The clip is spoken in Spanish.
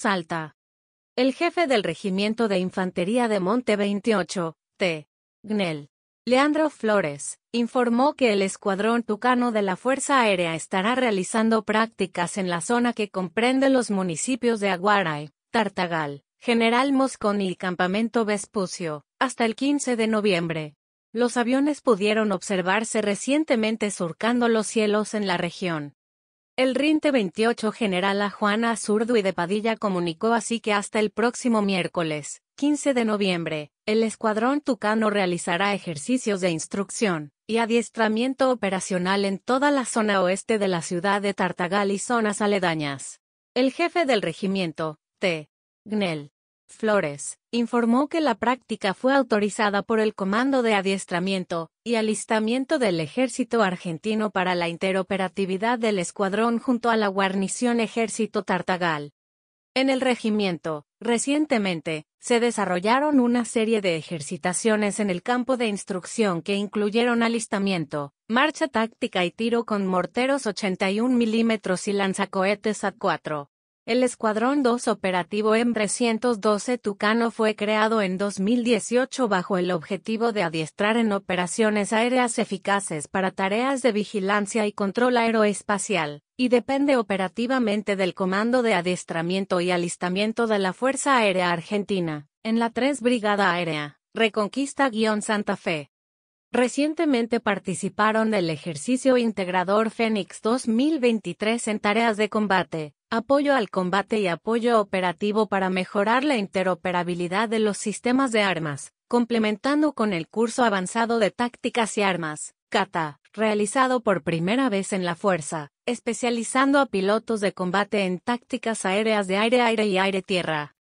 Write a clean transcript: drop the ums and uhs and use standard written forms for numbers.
Alta. El jefe del Regimiento de Infantería de Monte 28, T.Gral. Leandro Flores, informó que el Escuadrón Tucano de la Fuerza Aérea estará realizando prácticas en la zona que comprende los municipios de Aguaray, Tartagal, General Mosconi y Campamento Vespucio, hasta el 15 de noviembre. Los aviones pudieron observarse recientemente surcando los cielos en la región. El RINTE 28 General A. Juana Azurduy de Padilla comunicó así que hasta el próximo miércoles, 15 de noviembre, el Escuadrón Tucano realizará ejercicios de instrucción y adiestramiento operacional en toda la zona oeste de la ciudad de Tartagal y zonas aledañas. El jefe del regimiento, T.Gral. Flores, informó que la práctica fue autorizada por el Comando de Adiestramiento y Alistamiento del Ejército Argentino para la interoperatividad del escuadrón junto a la guarnición Ejército Tartagal. En el regimiento, recientemente, se desarrollaron una serie de ejercitaciones en el campo de instrucción que incluyeron alistamiento, marcha táctica y tiro con morteros 81 mm y lanzacohetes AT-4. El Escuadrón 2 Operativo M312 Tucano fue creado en 2018 bajo el objetivo de adiestrar en operaciones aéreas eficaces para tareas de vigilancia y control aeroespacial, y depende operativamente del Comando de Adiestramiento y Alistamiento de la Fuerza Aérea Argentina, en la 3 Brigada Aérea, Reconquista-Santa Fe. Recientemente participaron del ejercicio integrador Fénix 2023 en tareas de combate, apoyo al combate y apoyo operativo para mejorar la interoperabilidad de los sistemas de armas, complementando con el curso avanzado de tácticas y armas, CATA, realizado por primera vez en la Fuerza, especializando a pilotos de combate en tácticas aéreas de aire-aire y aire-tierra.